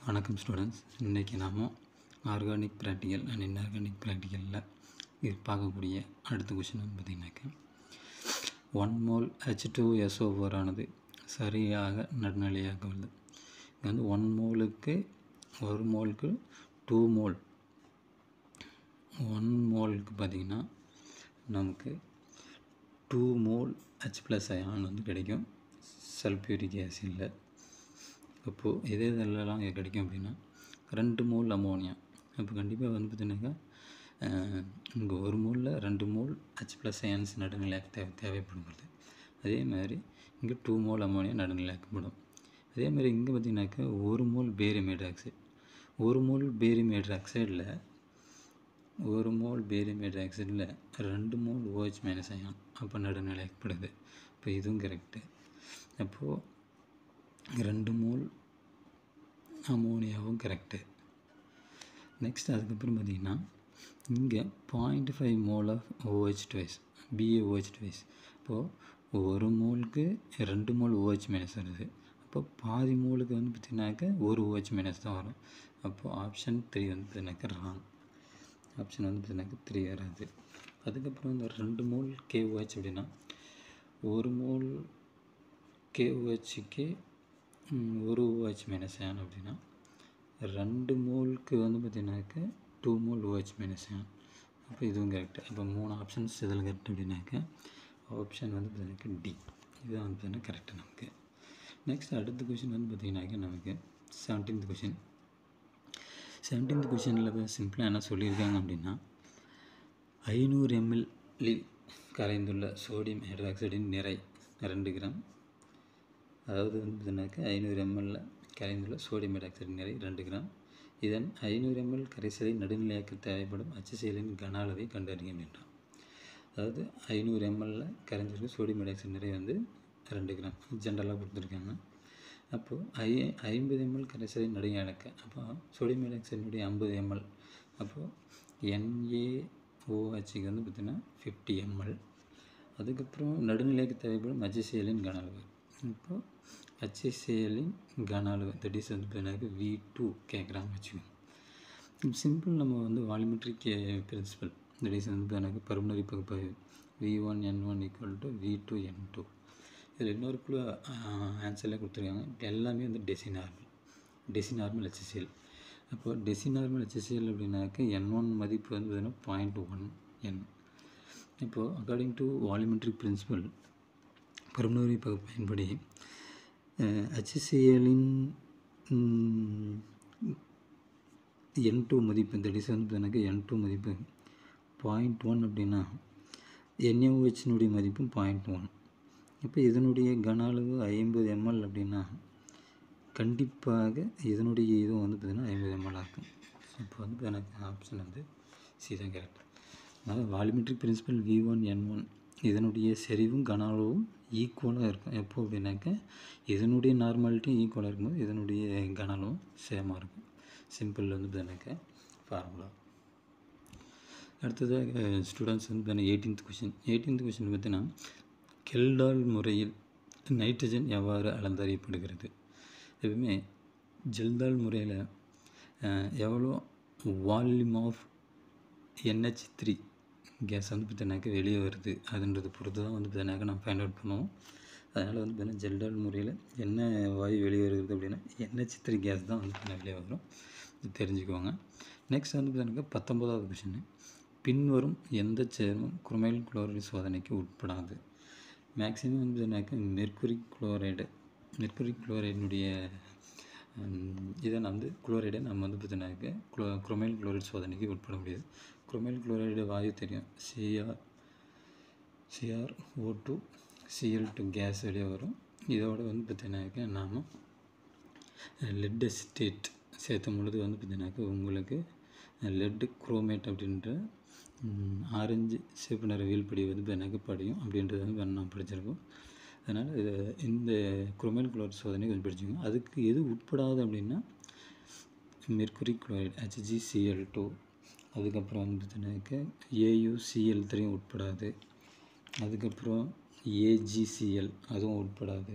வணக்கம் ஸ்டூடெண்ட்ஸ். இன்றைக்கி நாம் ஆர்கானிக் ப்ராக்டிக்கல் அண்ட் இன்ஆர்கானிக் ப்ராக்டிக்கலில் இது பார்க்கக்கூடிய அடுத்த கொஷின் வந்து பார்த்திங்கனாக்கா 1 mol H2SO4 ஆனது சரியாக நடுநிலையாக உள்ளது. இது வந்து 1 மோலுக்கு 1 மோலுக்கு 2 மோல் 1 மோலுக்கு பார்த்திங்கன்னா நமக்கு 2 மோல் H+ அயான் வந்து கிடைக்கும் சல்ஃபியூரிக் ஆசிடில். அப்போது இதெல்லாம் கிடைக்கும் அப்படின்னா 2 மோல் அமோனியா. அப்போ கண்டிப்பாக வந்து பார்த்திங்கனாக்கா இங்கே 1 மோலில் 2 மோல் H+ அயான்ஸ் நடுநிலையாக தேவைப்படுகிறது. அதே மாதிரி இங்கே 2 மோல் அமோனியா நடுநிலையாக்கப்படும். அதே மாதிரி இங்கே பார்த்திங்கனாக்கா 1 mole barium hydroxide 1 mole barium ஹைட்ராக்சைடில் 1 மோல் பேரியம் ஹைட்ராக்சைடில் 2 மோல் OH- அயான் அப்போ நடுநிலையாக்கப்படுது. இப்போ இதுவும் கரெக்டு. அப்போது 2 மோல் அமோனியாவும் கரெக்டு. நெக்ஸ்ட் அதுக்கப்புறம் பார்த்திங்கன்னா இங்கே 0.5 மோல் ஆஃப் OH2 BaOH2. இப்போது 1 மோலுக்கு 2 மோல் OH- வருது. அப்போ பாதி மோலுக்கு வந்து பார்த்திங்கனாக்கா 1 OH- தான் வரும். அப்போது ஆப்ஷன் 3 வந்து பார்த்திங்கனாக்கா ராங். ஆப்ஷன் வந்து பார்த்திங்கனாக்கா 3 வராது. அதுக்கப்புறம் இந்த 2 மோல் KOH அப்படின்னா 1 மோல் KOHக்கு 1 OH- அயான் அப்படின்னா 2 மோலுக்கு வந்து பார்த்திங்கனாக்கா 2 மோல் OH- அயான். அப்போ இதுவும் கரெக்டு. அப்போ 3 ஆப்ஷன்ஸ் இதில் கரெக்ட் அப்படின்னாக்கா ஆப்ஷன் வந்து பார்த்திங்கனாக்கா டி இதுதான் வந்து பார்த்திங்கன்னா கரெக்டு நமக்கு. நெக்ஸ்ட் அடுத்த கொஷின் வந்து பார்த்திங்கனாக்கா நமக்கு 17th கொஷின். 17th கொஷினில் சிம்பிளாக என்ன சொல்லியிருக்காங்க அப்படின்னா 500 ml கரைந்துள்ள சோடியம் ஹைட்ராக்சைடின் நிறை 2 கிராம். அதாவது வந்து பார்த்திங்கனாக்கா 500 ml கரைந்துள்ள சோடியம் ஹைட்ராக்சைடு நிறை 2 கிராம். இதன் 500 ml கரைசலை நடுநிலையாக்க தேவைப்படும் HClன் கன அளவை கண்டறியும் அப்படின்றான். அதாவது 500 ml கரைந்துள்ள சோடியம் ஹைட்ராக்சைடு நிறை வந்து 2 கிராம் ஜென்ரலாக கொடுத்துருக்காங்க. அப்போது 50 ml கரைசலை நடுநிலையாக்க அப்போ சோடியம் ஹைட்ராக்சைடினுடைய 50 ml. அப்போது NaOHக்கு வந்து பார்த்திங்கன்னா 50 ml. அதுக்கப்புறம் நடுநிலைக்கு தேவைப்படும் HClன் கன அளவு. இப்போது HClன் கன அளவு தட் இஸ் வந்து பார்த்திங்கனாக்கா V2 கேட்குறாங்க வச்சுக்கோங்க. சிம்பிள் நம்ம வந்து வால்யூமெட்ரிக் பிரின்சிபல் தட் இஸ் வந்து பார்த்திங்கனாக்கா பருமனரி பகுப்பாய்வு V1N1 = V2N2. இதில் இன்னொரு குழு ஆன்சரில் கொடுத்துருக்காங்க. எல்லாமே வந்து டெசிநார்மல் HCl. அப்போது டெசிநார்மல் HCl அப்படின்னாக்கா N1 மதிப்பு வந்து பார்த்திங்கன்னா 0.1 N. இப்போது அக்கார்டிங் டு வால்யூமெட்ரிக் பிரின்சிபல் பருமனரி பகுப்பாய்வின்படி HClன் N2 மதிப்பு தட் இஸ் வந்து எனக்கு N2 மதிப்பு 0.1 அப்படின்னா NaOHனுடைய மதிப்பும் 0.1. இப்போ இதனுடைய கன அளவு 50 ml அப்படின்னா கண்டிப்பாக இதனுடைய இதுவும் வந்து பார்த்திங்கன்னா 50 ml இருக்கும். இப்போ வந்து எனக்கு ஆப்ஷன் வந்து சி தான் கரெக்ட். அதனால் வால்யூமெட்ரிக் பிரின்சிபல் V1N1 இதனுடைய செறிவும் கன அளவும் ஈக்குவலாக இருக்கும். எப்போ அப்படின்னாக்கா இதனுடைய நார்மாலிட்டியும் ஈக்குவலாக இருக்கும்போது இதனுடைய கன அளவும் சேமாக இருக்கும். சிம்பிள் வந்து பார்த்திங்கனாக்கா ஃபார்முலா. அடுத்ததாக ஸ்டூடெண்ட்ஸ் வந்து பார்த்தீங்கன்னா 18th கொஷின் பார்த்தீங்கன்னா கெல்டால் முறையில் நைட்ரஜன் எவ்வாறு அளந்தறியப்படுகிறது. எப்பவுமே ஜெல்டால் முறையில் எவ்வளோ வால்யூம் ஆஃப் NH3 கேஸ் வந்து பார்த்திங்கனாக்கா வெளியே வருது அதுன்றது பொறுத்து தான் வந்து பார்த்திங்கனாக்கா நம்ம ஃபைண்ட் அவுட் பண்ணுவோம். அதனால் வந்து பார்த்திங்கன்னா ஜெல்டால் முறையில் என்ன வாயு வெளியே வருகிறது அப்படின்னா NH3 கேஸ் தான் வந்து வெளியே வரும். தெரிஞ்சுக்குவாங்க. நெக்ஸ்ட் வந்து பார்த்திங்கனாக்கா 19வது கொஷின். பின்வரும் எந்த சேர்மம் குரோமைல் குளோரைடு சோதனைக்கு உட்படாது. மேக்ஸிமம் வந்து பார்த்திங்கனாக்கா மெர்க்குரி குளோரைடினுடைய இதை வந்து குளோரைடை நம்ம வந்து பார்த்திங்கனாக்கா குரோமைல் குளோரைடு சோதனைக்கு உட்பட முடியாது. குரோமைல் குளோரைடு வாயு தெரியும் CrO2 Cl2 கேஸ் வெளியே வரும். இதோடு வந்து பார்த்திங்கனாக்கா நாம் லெட் அசிட்டேட் சேர்த்தும் பொழுது வந்து பார்த்திங்கனாக்கா உங்களுக்கு லெட்டு குரோமேட் அப்படின்ற ஆரஞ்சு சிவப்பு நிற வீழ்படி வந்து பார்த்திங்கனாக்கா படியும் அப்படின்றது வந்து நான் படிச்சிருக்கோம். அதனால் இதை இந்த குரோமைல் குளோரைடு சோதனை கொஞ்சம் படிச்சுக்கோங்க. அதுக்கு எது உட்படாது அப்படின்னா மெர்க்குரி குளோரைடு HgCl2. அதுக்கப்புறம் வந்து பார்த்திங்கனாக்கா AuCl3 உட்படாது. அதுக்கப்புறம் AgCl அதுவும் உட்படாது.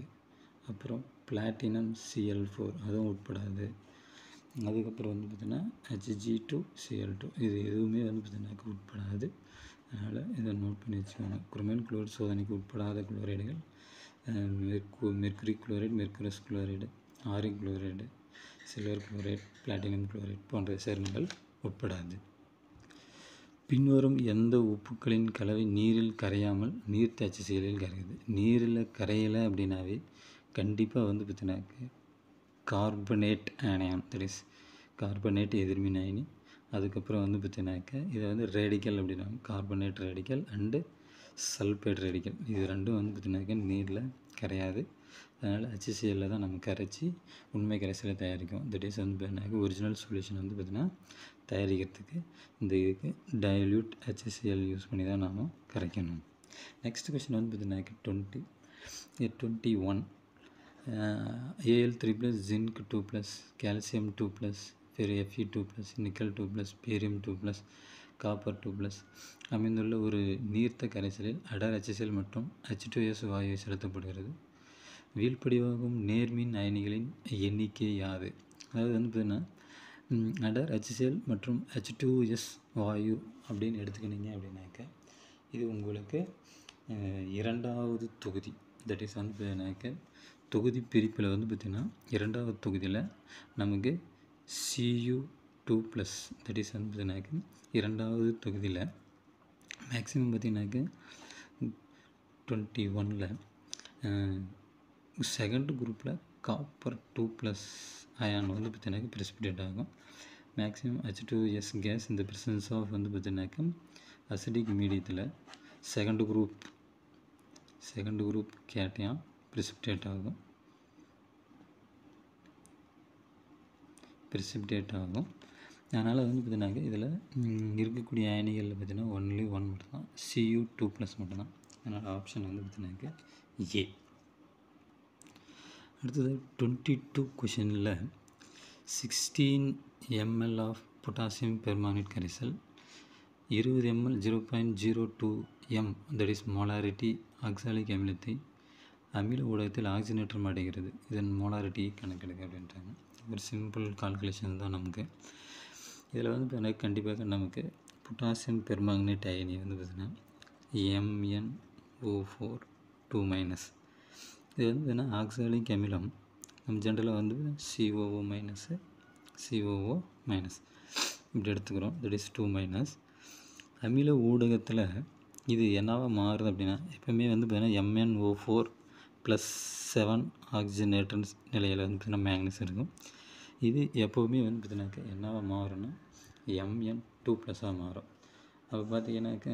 அப்புறம் பிளாட்டினம் Cl4 அதுவும் உட்படாது. அதுக்கப்புறம் வந்து பார்த்திங்கன்னா Hg2Cl2 இது எதுவுமே வந்து பார்த்திங்கனாக்கா உட்படாது. அதனால் இதை நோட் பண்ணி வச்சுக்கோங்க. குரோமியம் குளோரைடு சோதனைக்கு உட்படாத குளோரைடுகள் mercury chloride, mercurous chloride, auric chloride, silver chloride, platinum chloride போன்ற சேர்மங்கள் உட்படாது. பின்வரும் எந்த உப்புக்களின் கலவை நீரில் கரையாமல் நீர்த்த HCl கரையுது? நீரில் கரையலை அப்படின்னாவே கண்டிப்பாக வந்து பார்த்திங்கனாக்க carbonate anion, that is carbonate எதிர்மின் அயனி. அதுக்கப்புறம் வந்து பார்த்திங்கனாக்க இதை வந்து ரேடிக்கல் அப்படின்னா carbonate radical and sulphate radical, இது ரெண்டும் வந்து பார்த்திங்கனாக்க நீரில் கரையாது. அதனால் HCl தான் நம்ம கரைச்சி உண்மை கரைசலை தயாரிக்கும். தட் இஸ் வந்து பார்த்திங்கனாக்க ஒரிஜினல் சொல்யூஷன் வந்து பார்த்திங்கன்னா தயாரிக்கிறதுக்கு இந்த இதுக்கு டைல்யூட் HCl யூஸ் பண்ணி தான் நாம் கரைக்கணும். நெக்ஸ்ட் கொஸ்டின் வந்து பார்த்திங்கனாக்க 21 Al3+, zinc 2+, calcium 2+, Fe 2+, nickel 2+, barium 2+, copper 2+, அமைந்துள்ள ஒரு நீர்த்த கரைசலில் அடர் HCl மற்றும் H2S வாயு செலுத்தப்படுகிறது. வீழ்படிவாகும் நேர்மின் அயனிகளின் எண்ணிக்கை யாது? அதாவது வந்து பார்த்திங்கன்னா அடர் HCl மற்றும் H2S வாயு அப்படின்னு எடுத்துக்கினீங்க அப்படின்னாக்க இது உங்களுக்கு இரண்டாவது தொகுதி, தட் இஸ் வந்து பார்த்திங்கனாக்க தொகுதி பிரிப்பில் வந்து பார்த்திங்கன்னா இரண்டாவது தொகுதியில் நமக்கு Cu2+, தட் இஸ் வந்து பார்த்திங்கனாக்க இரண்டாவது தொகுதியில் மேக்ஸிமம் பார்த்திங்கனாக்க 21ல் செகண்ட் குரூப்பில் காப்பர் 2+ அயான் வந்து பார்த்திங்கனாக்க பிரெசிபிடேட் ஆகும். மேக்ஸிமம் H2S கேஸ் இந்த ப்ரெசன்ஸ் ஆஃப் வந்து பார்த்திங்கனாக்க அசிடிக் மீடியத்தில் செகண்ட் குரூப் கேட்டையான் பிரெசிபிடேட் ஆகும். அதனால் வந்து பார்த்திங்கனாக்க இதில் இருக்கக்கூடிய அயனிகளில் பார்த்திங்கன்னா ஒன்லி ஒன் மட்டும்தான், Cu2+ மட்டும்தான். அதனால் ஆப்ஷன் வந்து பார்த்திங்கனாக்க ஏ. அடுத்தது 22 கொஷனில் 16 ml ஆஃப் பொட்டாசியம் பெர்மாங்கனேட் கரைசல் 20 ml 0.02 m that is molarity oxalic அமிலத்தை அமில ஊடகத்தில் ஆக்சிஜனேற்றம் அடைகிறது. இதன் மோலாரிட்டியை கணக்கெடுக்க அப்படின்றாங்க. ஒரு சிம்பிள் கால்குலேஷன் தான் நமக்கு. இதில் வந்து பார்த்தீங்கன்னா கண்டிப்பாக நமக்கு பொட்டாசியம் பெர்மாங்கனேட் அயனி வந்து பார்த்திங்கன்னா MnO4 2-. இது வந்து பார்த்திங்கன்னா ஆக்சாலிக் அமிலம் நம்ம ஜென்ரலாக வந்து COO- இப்படி எடுத்துக்கிறோம். That is 2-. அமில ஊடகத்தில் இது என்னவாக மாறுது அப்படின்னா எப்போவுமே வந்து பார்த்திங்கன்னா MnO4+7 ஆக்சிஜனேட்டர் நிலையில் வந்து பார்த்திங்கன்னா மேக்னஸ் இருக்கும். இது எப்போவுமே வந்து பார்த்திங்கனாக்கா என்னவாக மாறும்னா Mn2+ மாறும். அப்போ பார்த்திங்கனாக்கா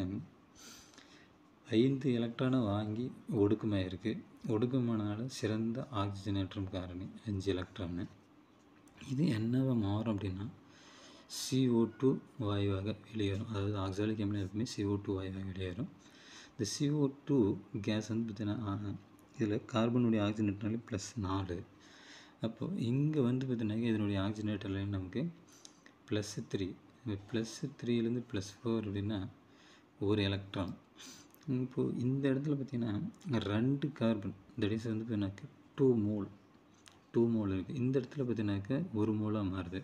5 எலக்ட்ரானை வாங்கி ஒடுக்கமாக இருக்குது. ஒடுக்கமானால சிறந்த ஆக்சிஜனேற்றம் காரணி 5 எலக்ட்ரானு. இது என்னவாக மாறும் அப்படின்னா CO2 வாயுவாக வெளியேறும். அதாவது ஆக்சாலிக் அமிலம் எப்பவுமே CO2 வாயுவாக வெளியேறும். இந்த CO2 கேஸ் வந்து பார்த்திங்கன்னா இதில் கார்பனுடைய ஆக்சிஜனேட்டர் +4. அப்போது இங்கே வந்து பார்த்திங்கனாக்கா இதனுடைய ஆக்சிஜனேட்டர் லைன் நமக்கு +3. இந்த +3லேருந்து +4 அப்படின்னா ஒரு எலக்ட்ரான். இப்போது இந்த இடத்துல பார்த்திங்கன்னா 2 கார்பன் தட் இஸ் வந்து பார்த்திங்கனாக்கா 2 மோல் இருக்குது. இந்த இடத்துல பார்த்திங்கனாக்கா 1 மோலாக மாறுது.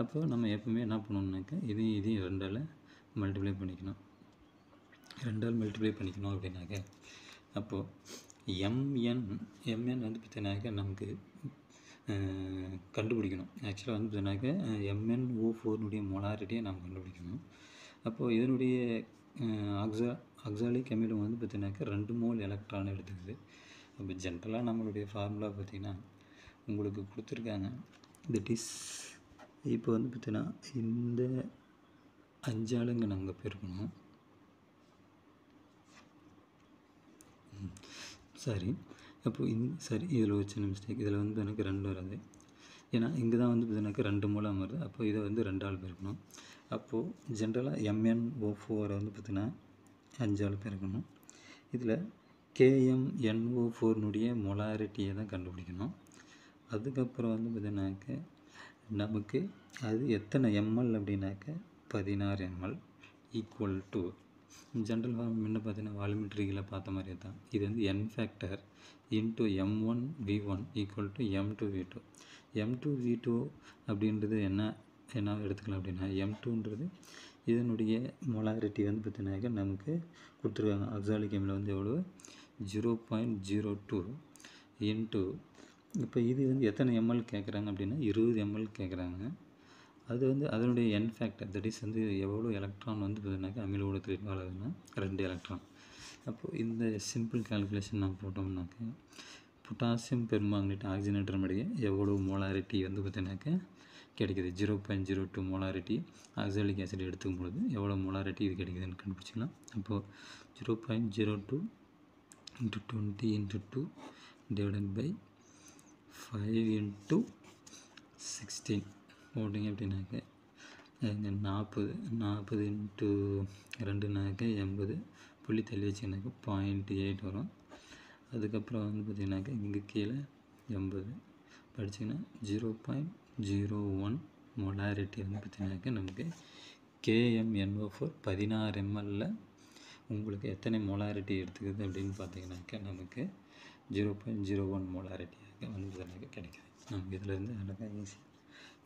அப்போது நம்ம எப்போவுமே என்ன பண்ணணுன்னாக்கா இதையும் 2ஆல் மல்டிப்ளை பண்ணிக்கணும். அப்படின்னாக்க அப்போது Mn வந்து பார்த்திங்கனாக்கா நமக்கு கண்டுபிடிக்கணும். ஆக்சுவலாக வந்து பார்த்திங்கனாக்கா MnO4 மொலாரிட்டியை நாம் கண்டுபிடிக்கணும். அப்போது இதனுடைய ஆக்சாலிக் அமிலம் வந்து பார்த்திங்கனாக்கா 2 மோல் எலக்ட்ரான் எடுத்துக்குது. அப்போ ஜென்ரலாக நம்மளுடைய ஃபார்முலா பார்த்திங்கன்னா உங்களுக்கு கொடுத்துருக்காங்க. தட் இஸ் இப்போ வந்து பார்த்திங்கன்னா இந்த 5 ஆளுங்க நாங்கள் பெருக்கணும். சரி, அப்போது இதில் ஒரு சின்ன மிஸ்டேக். இதில் வந்து எனக்கு 2 வராது. ஏன்னா இங்கே தான் வந்து பார்த்திங்கனாக்கா 2 மூலம் வருது. அப்போ இதை வந்து 2 ஆள் பெருக்கணும். அப்போது ஜென்ரலாக MnO4 வந்து பார்த்திங்கன்னா 5 ஆள் பெருக்கணும். இதில் KMnO4 மொலாரிட்டியை தான் கண்டுபிடிக்கணும். அதுக்கப்புறம் வந்து பார்த்திங்கனாக்கா நமக்கு அது எத்தனை ml அப்படின்னாக்க 16 ml equal to general form முன்ன பார்த்தீங்கன்னா வால்யூமெட்ரிக்கில் பார்த்த மாதிரியே தான். இது வந்து n factor into M1V1 equal to M2V2. M2V2 அப்படின்றது என்ன எடுத்துக்கலாம் அப்படின்னா, M2ன்றது இதனுடைய மொலாரிட்டி வந்து பார்த்தீங்கன்னாக்கா நமக்கு கொடுத்துருக்காங்க. ஆக்சாலிக் அமிலம் வந்து எவ்வளோ 0.02 இன்ட்டு இப்போ இது வந்து எத்தனை எம்எல் கேட்குறாங்க அப்படின்னா 20 எம்எல் கேட்குறாங்க. அது வந்து அதனுடைய என் ஃபேக்டர் தட் இஸ் வந்து எவ்வளோ எலக்ட்ரான் வந்து பார்த்தீங்கன்னாக்கா அமில ஊடகத்தில் இன்வால்வ் ஆகுதுன்னா 2 எலக்ட்ரான். அப்போது இந்த சிம்பிள் கால்குலேஷன் நம்ம போட்டோம்னாக்க பொட்டாசியம் பெர்மாங்கனேட் ஆக்சிஜனேற்றம் அடைய எவ்வளோ மோலாரிட்டி வந்து பார்த்தீங்கன்னாக்கா கிடைக்குது 0.02 மோலாரிட்டி ஆக்சாலிக் ஆசிட் எடுத்துக்கும் பொழுது எவ்வளோ மோலாரிட்டி இது கிடைக்குதுன்னு கண்டுபிடிச்சிக்கலாம். அப்போது 0.02 into 20 into 2 divided by 5 into 16 போட்டிங்க அப்படின்னாக்க 40 இன்ட்டு 2னாக்க 80 புள்ளி தள்ளி வச்சிங்கனாக்கா 0.8 வரும். அதுக்கப்புறம் வந்து பார்த்திங்கனாக்கா இங்கே கீழே 80 படிச்சிங்கன்னா 0.01 மொலாரிட்டி வந்து பார்த்திங்கனாக்கா நமக்கு KMNO4 16 ml உங்களுக்கு எத்தனை மொலாரிட்டி எடுத்துக்குது அப்படின்னு பார்த்தீங்கன்னாக்கா நமக்கு 0.01 மொலாரிட்டியாக வந்து பார்த்திங்கனாக்கா கிடைக்குது. நமக்கு இதிலேருந்து அழகாக ஈஸியாக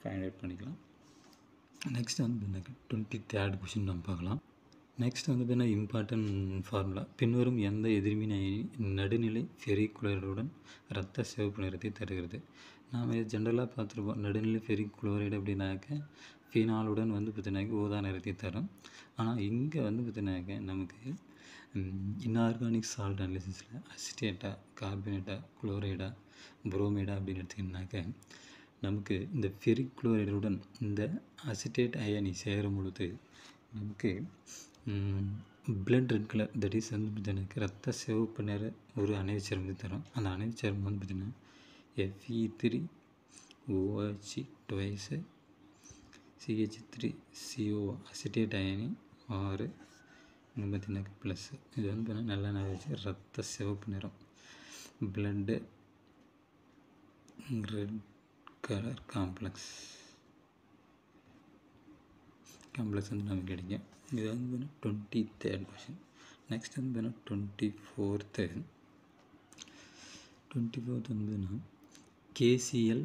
ஃபைண்ட் அவுட் பண்ணிக்கலாம். நெக்ஸ்ட் வந்து பார்த்திங்கனாக்கா 23rd கொஷின் நம்ம பார்க்கலாம். நெக்ஸ்ட் வந்து பார்த்தீங்கன்னா இம்பார்ட்டன்ட் ஃபார்முலா. பின்வரும் எந்த எதிர்மின் அயனி நடுநிலை ஃபெரிக் குளோரைடுடன் இரத்த சிவப்பு நிறத்தை தருகிறது? நாம் இது ஜென்ரலாக பார்த்துருப்போம். நடுநிலை ஃபெரிக் குளோரைடு அப்படின்னாக்க ஃபீனாலுடன் வந்து பார்த்தீங்கன்னாக்க ஊதா நிறத்தை தரும். ஆனால் இங்கே வந்து பார்த்தீங்கன்னாக்க நமக்கு இன்ஆர்கானிக் சால்ட் அனாலிசிஸில் அசிட்டேட்டா, கார்பனேட்டா, குளோரைடா, புரோமைடா அப்படின்னு எடுத்திங்கன்னாக்க நமக்கு இந்த ஃபெரிக் குளோரைடுடன் இந்த அசிட்டேட் அயனி சேரும் பொழுது நமக்கு blood red colour that is வந்து பார்த்தீங்கன்னா ரத்த சிவப்பு நிற ஒரு அணைவுச்சேர்மம் வந்து தரும். அந்த அணைவுச்சேர்மம் வந்து பார்த்திங்கன்னா Fe3OH twice CH3CO அசிட்டேட் அயனி 6 இங்கே பார்த்தீங்கன்னாக்கா ப்ளஸ் இது வந்து பார்த்தீங்கன்னா நல்ல நிறச்சி ரத்த சிவப்பு நிறம் பிளட்டு ரெட் கலர் காம்ப்ளெக்ஸ் வந்து நமக்கு கிடைக்கும். இது வந்து 23rd கொஷின். நெக்ஸ்ட் வந்து 24th வந்து KCl,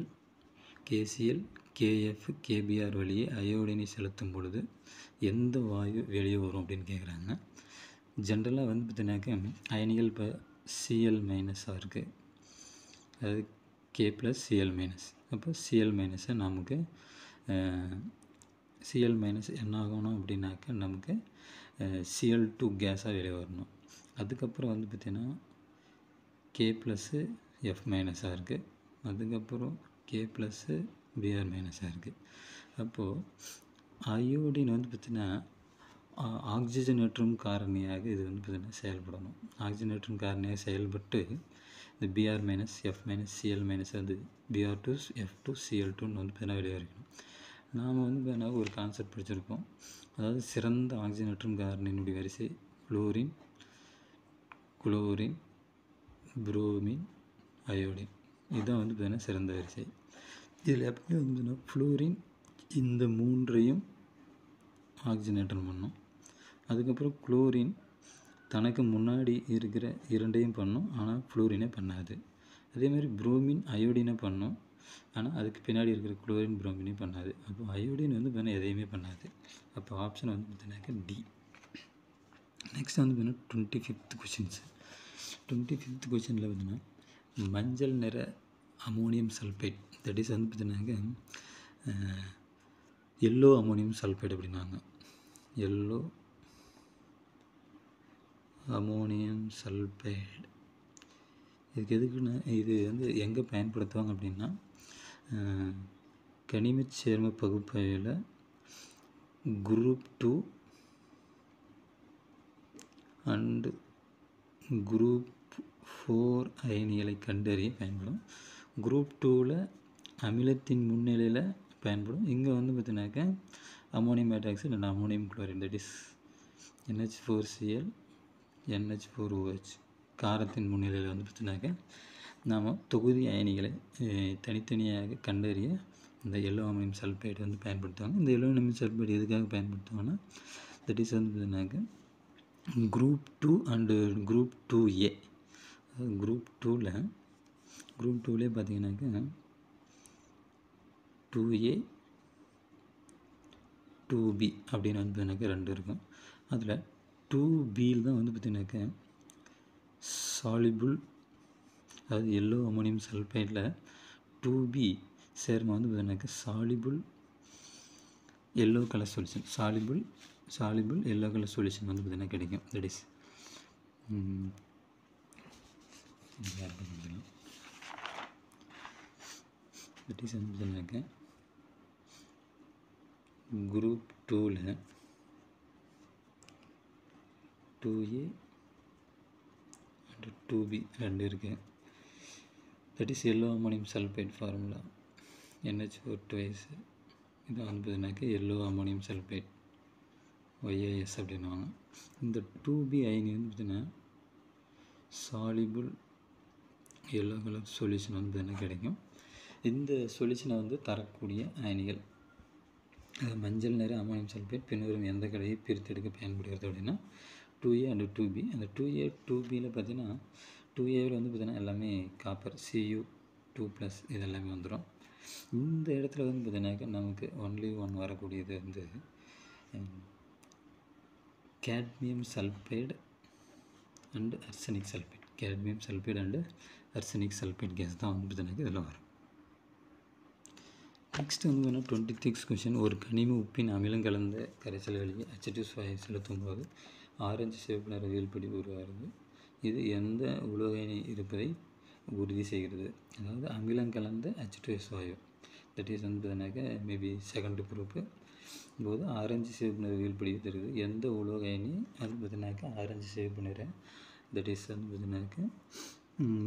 KF, KBr வழியே அயோடினை செலுத்தும் பொழுது எந்த வாயு வெளியே வரும் அப்படின்னு கேட்குறாங்க. ஜென்ரலாக வந்து பார்த்தீங்கன்னாக்கா அயனிகள் இப்போ Cl- இருக்குது, அதாவது K+Cl-. அப்போ Cl- நமக்கு Cl- என்ன ஆகணும் அப்படின்னாக்கா நமக்கு Cl2 கேஸாக வெளியே வரணும். அதுக்கப்புறம் வந்து பார்த்திங்கன்னா K+F- இருக்குது, அதுக்கப்புறம் K+Br- இருக்குது. அப்போது அயோடின் வந்து பார்த்திங்கன்னா ஆக்சிஜனேற்றும் காரணியாக இது வந்து பார்த்திங்கன்னா செயல்படணும். ஆக்சிஜனேற்றும் காரணியாக செயல்பட்டு இந்த Br-, F-, Cl- வந்து Br2, F2, Cl2ன்னு வந்து பார்த்திங்கன்னா வெளியே வரைக்கணும். நாம் வந்து பார்த்தீங்கன்னா ஒரு கான்செப்ட் படிச்சிருக்கோம். அதாவது சிறந்த ஆக்சிஜனேற்றும் காரணியினுடைய வரிசை ஃப்ளோரின், குளோரின், புரோமின், அயோடின். இதுதான் வந்து பார்த்தீங்கன்னா சிறந்த வரிசை. இதில் எப்படி வந்து ஃப்ளோரின் இந்த 3ஐயும் ஆக்சிஜனேற்றம் பண்ணும். அதுக்கப்புறம் குளோரின் தனக்கு முன்னாடி இருக்கிற 2ஐயும் பண்ணும், ஆனால் ஃப்ளோரினை பண்ணாது. அதேமாதிரி புரோமின் அயோடினை பண்ணும், ஆனால் அதுக்கு பின்னாடி இருக்கிற குளோரின் புரோமினே பண்ணாது. அப்போ அயோடின் வந்து பார்த்தீங்கன்னா எதையுமே பண்ணாது. அப்போ ஆப்ஷன் வந்து பார்த்தீங்கன்னாக்கா டி. நெக்ஸ்ட் வந்து பார்த்தீங்கன்னா 25th கொஷின்ஸ். 25th கொஷினில் பார்த்தீங்கன்னா மஞ்சள் நிற அமோனியம் சல்ஃபைட் தட் இஸ் வந்து பார்த்தீங்கன்னாக்கா எல்லோ அமோனியம் சல்ஃபைட் அப்படின்னாங்க. எல்லோ அமோனியம் சல்ஃபைடு இதுக்கு எதுக்குன்னா இது வந்து எங்கே பயன்படுத்துவாங்க அப்படின்னா கனிமச் சேர்ம பகுப்பாய்வில் குரூப் 2 அண்டு குரூப் 4 அயனிகளை கண்டறிய பயன்படும். குரூப் 2ல் அமிலத்தின் முன்னிலையில் பயன்படும். இங்கே வந்து பார்த்தீங்கன்னாக்கா ammonium hydroxide and ammonium chloride that is NH4Cl, NH4OH காரத்தின் முன்னிலையில் வந்து பார்த்தீங்கன்னாக்கா நாம் தொகுதி அயனிகளை தனித்தனியாக கண்டறிய இந்த எல்லோ அமோனியம் சல்ஃபைடு வந்து பயன்படுத்துவாங்க. இந்த எல்லோ அமோனியம் சல்ஃபைடு எதுக்காக பயன்படுத்துவாங்கன்னா தட் இஸ் வந்து பார்த்தீங்கன்னாக்கா group 2 and group 2A. Group 2லே பார்த்தீங்கன்னாக்கா 2A 2B அப்படின்னு வந்து பார்த்தீங்கன்னாக்கா 2 இருக்கும். அதில் 2Bயில் தான் வந்து பார்த்தீங்கன்னாக்கா சாலிபிள், அதாவது எல்லோ அமோனியம் சல்ஃபைடில் 2B சேர்மம் வந்து பார்த்தீங்கன்னாக்கா soluble yellow colour solution, soluble yellow colour solution வந்து பார்த்தீங்கன்னா கிடைக்கும். தட் இஸ் வந்து பார்த்தீங்கன்னாக்கா குரூப் 2ல் 2A அண்ட் 2B 2 இருக்குது. That is yellow ammonium sulphide formula NH4 twice. இது வந்து பார்த்தீங்கன்னாக்கா எல்லோ அமோனியம் சல்ஃபைட் YAS அப்படின்வாங்க. இந்த 2B அயனி வந்து பார்த்தீங்கன்னா சாலிபிள் எல்லோ கலர் சொல்யூஷன் வந்து பார்த்தீங்கன்னா கிடைக்கும். இந்த சொல்யூஷனை வந்து தரக்கூடிய அயனிகள் மஞ்சள் நிற அமோனியம் சல்ஃபேட் பின்வரும் எந்த கடையை பிரித்தெடுக்க பயன்படுகிறது அப்படின்னா 2A அண்ட் 2B. அந்த 2A 2Bயில் பார்த்தீங்கன்னா 2Aவில் வந்து பார்த்தீங்கன்னா எல்லாமே காப்பர் Cu2+ இது எல்லாமே வந்துடும். இந்த இடத்துல வந்து பார்த்தீங்கன்னாக்கா நமக்கு ஒன்லி ஒன் வரக்கூடியது வந்து cadmium sulphide and arsenic sulphide. Cadmium sulphide and arsenic sulphide case தான் வந்து பார்த்தீங்கன்னாக்கா இதில் வரும். நெக்ஸ்ட் வந்து பார்த்தீங்கன்னா 26 கொஷின். ஒரு கனிம உப்பின் அமிலம் கலந்த கரைசல் வழியை H2 செலுத்தும் போது ஆரஞ்சு சிவப்பு நிற வீழ்படி உருவாகிறது. இது எந்த உலோக அயனி இருப்பதை உறுதி செய்கிறது? அதாவது அமிலம் கலந்த H2S வாயு. தட் இஸ் வந்து பார்த்தீங்கன்னாக்கா மேபி செகண்ட் ப்ரூஃபு போது ஆரஞ்சு சிவப்பு நிற வீழ்படி தருது. எந்த உலோக அயனி அது பார்த்தீங்கன்னாக்கா ஆரஞ்சு சிவப்பு நிற தட் இஸ் வந்து பார்த்தீங்கன்னாக்கா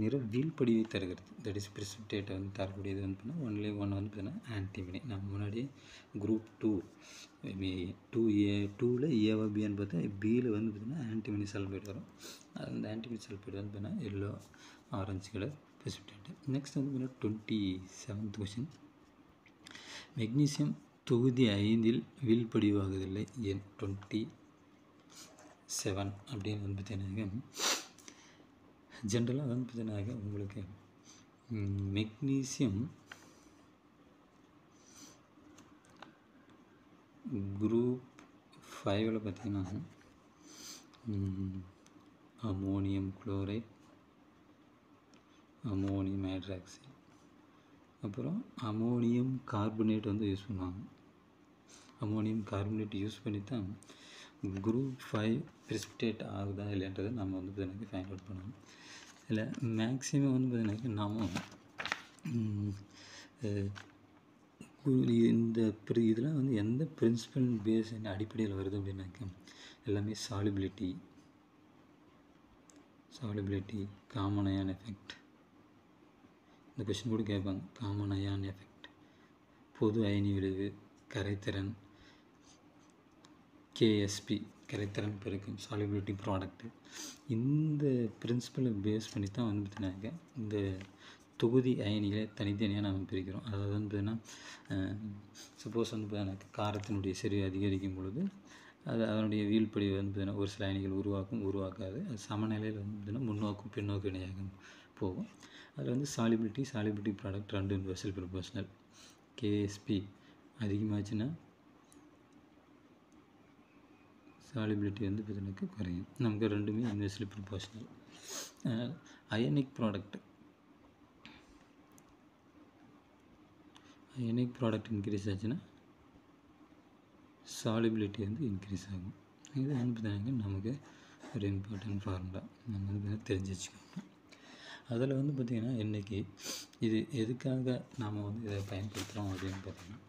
நிற வீழ்படியை தருகிறது. தட் இஸ் பிரிசிபிடேட்டை வந்து தரக்கூடியது வந்து பார்த்தீங்கன்னா ஒன்லி ஒன் வந்து பார்த்தீங்கன்னா ஆன்டிமனி. நம்ம முன்னாடி குரூப் 2ல் ஏவாபின்னு பார்த்தா பியில் வந்து பார்த்தீங்கன்னா ஆன்டிமனி சல்ஃபைடு வரும். அந்த ஆன்டிமனி சல்ஃபைடு வந்து பார்த்தீங்கன்னா yellow orange colour precipitate. Next வந்து பார்த்தீங்கன்னா 27th கொஷின். மெக்னீசியம் தொகுதி 5இல் வீழ்படிவாகுதில்லை எண் 27 அப்படின்னு வந்து பார்த்தீங்கன்னா ஜென்ரலாக வந்து பார்த்தீங்கன்னாக்கா உங்களுக்கு மெக்னீசியம் குரூப் 5ல் பார்த்தீங்கன்னா அமோனியம் குளோரைட், அமோனியம் ஹைட்ராக்சைடு, அப்புறம் அமோனியம் கார்பனேட் வந்து யூஸ் பண்ணுவாங்க. அமோனியம் கார்பனேட் யூஸ் பண்ணி தான் குரூப் 5 பிரிசிபிடேட் ஆகுதா இல்லைன்றதை நம்ம வந்து பார்த்தீங்கன்னா ஃபைண்ட் அவுட் பண்ணணும். இதில் மேக்ஸிமம் வந்து பார்த்தீங்கன்னாக்கா நாம் இந்த இதெல்லாம் வந்து எந்த பிரின்சிபல் பேஸ் அடிப்படையில் வருது அப்படின்னாக்கா எல்லாமே சாலிபிலிட்டி, காமன் அயான் எஃபெக்ட். இந்த கொஸ்டின் கூட கேட்பாங்க. காமன் அயான் எஃபெக்ட், பொது அயனி விளைவு, கரைத்திறன், கேஎஸ்பி கரைத்திறன் பெருக்கம், சாலிபிலிட்டி ப்ராடக்ட்டு. இந்த பிரின்சிபலை பேஸ் பண்ணி தான் வந்து பார்த்தீங்கன்னாக்கா இந்த தொகுதி அயனிகளை தனித்தனியாக நம்ம பிரிக்கிறோம். அதாவது வந்து பார்த்தீங்கன்னா சப்போஸ் வந்து பார்த்தீங்கன்னா காரத்தினுடைய செறிவு அதிகரிக்கும் பொழுது அது அதனுடைய வீழ்படி வந்து பார்த்தீங்கன்னா ஒரு சில அயனிகள் உருவாக்காது. அது சமநிலையில் வந்து பார்த்தீங்கன்னா முன்னோக்கும் பின்னோக்கு இணையாக போகும். அதில் வந்து சாலிபிலிட்டி ப்ராடக்ட் ரெண்டு இன்வெர்சல் ப்ரொபோஷனல். கேஎஸ்பி அதிகமாச்சுன்னா சாலிபிலிட்டி வந்து பார்த்தீங்கன்னாக்கா குறையும். நமக்கு ரெண்டுமே இன்வெர்சல் ப்ரொபோஷனல். அயனிக் ப்ராடக்ட் இன்க்ரீஸ் ஆச்சுன்னா சாலிபிலிட்டி வந்து இன்க்ரீஸ் ஆகும். இது வந்து பார்த்தீங்கன்னா நமக்கு ஒரு இம்பார்ட்டன்ட் ஃபார்முலா நம்ம வந்து தெரிஞ்சு வச்சுக்கணும். அதில் வந்து பார்த்திங்கன்னா இன்றைக்கி இது எதுக்காக நாம் வந்து இதை பயன்படுத்துகிறோம் அப்படின்னு பார்த்தீங்கன்னா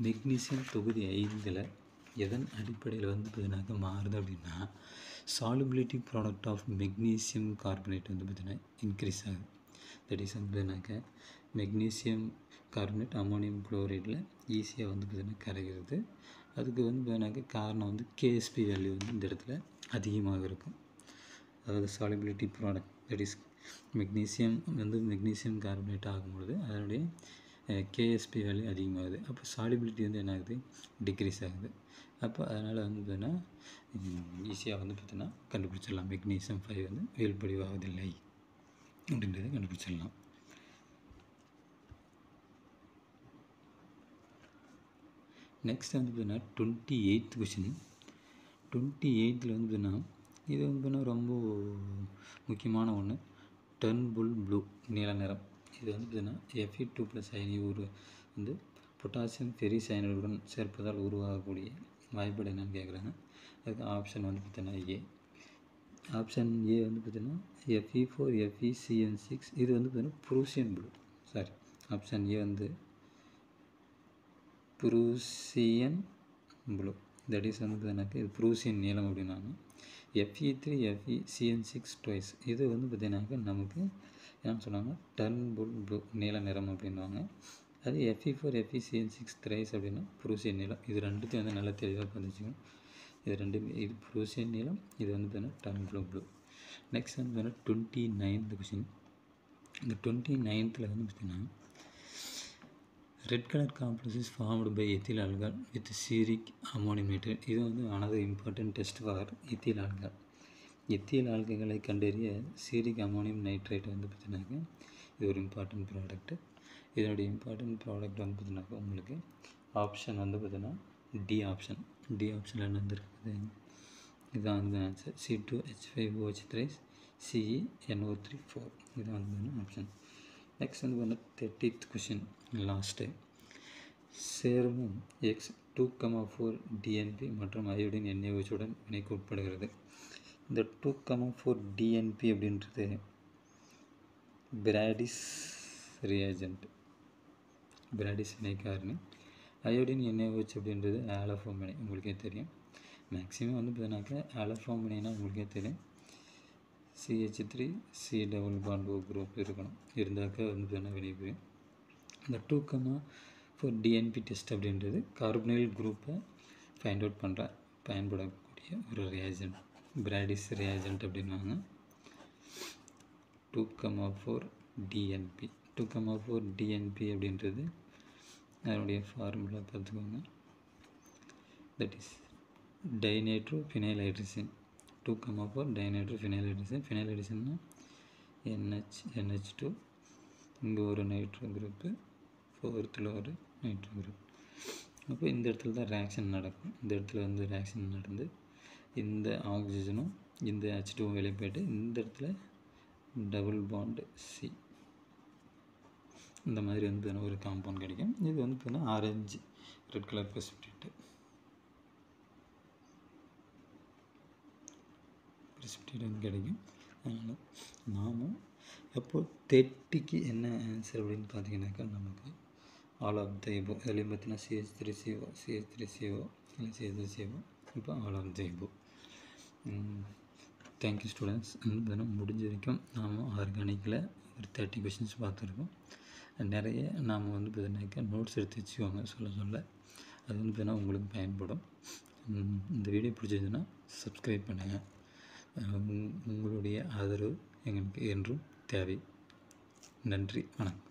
மெக்னீசியம் தொகுதி 5இல் எதன் அடிப்படையில் வந்து பார்த்தீங்கன்னாக்கா மாறுது அப்படின்னா solubility product of magnesium carbonate வந்து பார்த்திங்கன்னா இன்க்ரீஸ் ஆகுது. தட் இஸ் வந்து பார்த்தீங்கன்னாக்கா மெக்னீசியம் கார்பனேட் அமோனியம் குளோரைடில் ஈஸியாக வந்து பார்த்திங்கன்னா கரைகிறது. அதுக்கு வந்து பார்த்தீங்கன்னாக்கா காரணம் வந்து கேஎஸ்பி வேல்யூ வந்து இந்த இடத்துல அதிகமாக இருக்கும். அதாவது solubility product that is magnesium carbonate ஆகும்பொழுது அதனுடைய கேஎஸ்பி வேல்யூ அதிகமாகுது. அப்போ சாலிபிலிட்டி வந்து என்ன ஆகுது, டிக்ரீஸ் ஆகுது. அப்போ அதனால் வந்து பார்த்தீங்கன்னா ஈஸியாக வந்து பார்த்தீங்கன்னா கண்டுபிடிச்சிடலாம் மெக்னீசியம் 5 வந்து வீழ்படிவாகுதில்லை அப்படின்றத கண்டுபிடிச்சிடலாம். நெக்ஸ்ட் வந்து பார்த்தீங்கன்னா 28th கொஷின். 28ல் வந்து பார்த்தீங்கன்னா இது வந்து பார்த்தீங்கன்னா ரொம்ப முக்கியமான ஒன்று. டர்ன்புல் ப்ளூ நீல நிறம். இது வந்து பார்த்தீங்கன்னா Fe2+ அயனி வந்து பொட்டாசியம் ஃபெரிசயனைடுடன் சேர்ப்பதால் உருவாகக்கூடிய வாய்ப்பாடு என்னென்னு கேட்குறாங்க. அதுக்கு ஆப்ஷன் வந்து பார்த்தீங்கன்னா ஏ. ஆப்ஷன் ஏ வந்து பார்த்தீங்கன்னா Fe4 FeCN6. இது வந்து பார்த்தீங்கன்னா ப்ரூசியன் ப்ளூ. சாரி, ஆப்ஷன் ஏ வந்து ப்ரூசியன் ப்ளூ. தட் இஸ் வந்து எனக்கு இது ப்ரூசியன் நீளம் அப்படின்னாங்க. Fe3 FeCN6 twice. இது வந்து பார்த்தீங்கன்னாக்கா நமக்கு என்ன சொன்னாங்க, டர்ன்புல் ப்ளூ நீல நிறம் அப்படின்வாங்க. அது Fe4 FeCN6 த்ரைஸ் அப்படின்னா ப்ரூசியன் நீளம். இது ரெண்டுத்தையும் வந்து நல்லா தெளிவாக பார்த்துச்சுக்கணும். இது ரெண்டுமே, இது ப்ரூசியன் நீளம், இது வந்து பார்த்தீங்கன்னா டர்ன்புல் ப்ளூ. நெக்ஸ்ட் வந்து பார்த்தீங்கன்னா 29th கொஷின். இந்த 29th வந்து பார்த்தீங்கன்னா red colour complex is formed by ethyl alcohol with ceric ammonium nitrate. இது வந்து another important test for ethyl alcohol. Ethyl ஆல்கஹாலை கண்டறிய சீரிக் அமோனியம் நைட்ரேட் வந்து பார்த்தீங்கன்னாக்கா இது ஒரு இம்பார்ட்டன்ட் ப்ராடக்ட்டு. இதனுடைய இம்பார்ட்டன்ட் ப்ராடக்ட் வந்து பார்த்தீங்கன்னாக்கா உங்களுக்கு ஆப்ஷன் வந்து பார்த்தீங்கன்னா டி ஆப்ஷன். டி ஆப்ஷனில் என்ன வந்துருக்குது, இதுதான் வந்து ஆன்சர். C2H5OH3 CeNO3 4. இதுதான் வந்து ஆப்ஷன். நெக்ஸ்ட் வந்து பார்த்தீங்கன்னா 30th கொஷின், லாஸ்ட்டு. சேர்மம் X2,4 DNP மற்றும் அயோடின் NaOH உடன் வினைக்கு உட்படுகிறது. இந்த 2,4 DNP அப்படின்றது பிராடிஸ் ரியாஜென்ட், பிராடிஸ் வினைக்காரணி. அயோடின் NaOH அப்படின்றது ஆலஃபார்ம் வினை, உங்களுக்கே தெரியும். மேக்ஸிமம் வந்து பார்த்தீங்கன்னாக்கா ஆலஃபார்ம் வினைனா உங்களுக்கே தெரியும், CH3 C double bond O group இருக்கணும், இருந்தாக்கா வந்து பார்த்தீங்கன்னா வினைபுரியும். இந்த 2,4 DNP டெஸ்ட் அப்படின்றது கார்பனைல் குரூப்பை ஃபைண்ட் அவுட் பண்ணுற பயன்படக்கூடிய ஒரு ரியாஜென்ட், பிராடிஸ் ரியாஜென்ட் அப்படின்வாங்க. 2,4 DNP. 2,4 DNP அப்படின்றது அதனுடைய ஃபார்முலா பார்த்துக்கோங்க. That is dinitro phenyl hydrogen. 2,4 dinitro phenyl hydrogen. Phenyl ஹைட்ரஜன்னா NH2, இங்கே ஒரு நைட்ரோ குரூப்பு, 4th ஒரு நைட்ரோ குரூப். அப்போ இந்த இடத்துல தான் ரியாக்ஷன் நடக்கும். இந்த இடத்துல வந்து ரியாக்ஷன் நடந்து இந்த ஆக்சிஜனும் இந்த H2 வெளியே போய்ட்டு இந்த இடத்துல டபுள் பாண்டு C, இந்த மாதிரி வந்து ஒரு காம்பவுண்ட் கிடைக்கும். இது வந்து பார்த்தீங்கன்னா ஆரஞ்சு ரெட் கலர் precipitate வந்து கிடைக்கும். அதனால் நாமும் எப்போது 30க்கு என்ன ஆன்சர் அப்படின்னு பார்த்தீங்கன்னாக்கா நமக்கு ஆல் ஆஃப் த எபோ. இதுலேயும் பார்த்தீங்கன்னா CH3CO இல்லை CH3CO, இப்போ all of the above. Thank you students. வந்து முடிஞ்ச வரைக்கும் நாம் ஆர்கானிக்கில் ஒரு 30 கொஷின்ஸ் பார்த்துருக்கோம். நிறைய நாம் வந்து பார்த்தீங்கன்னாக்கா நோட்ஸ் எடுத்து வச்சுக்கோங்க, சொல்ல அது வந்து பார்த்தீங்கன்னா உங்களுக்கு பயன்படும். இந்த வீடியோ பிடிச்சதுன்னா சப்ஸ்கிரைப் பண்ணுங்கள். உங்களுடைய ஆதரவு எங்களுக்கு என்றும் தேவை. நன்றி, வணக்கம்.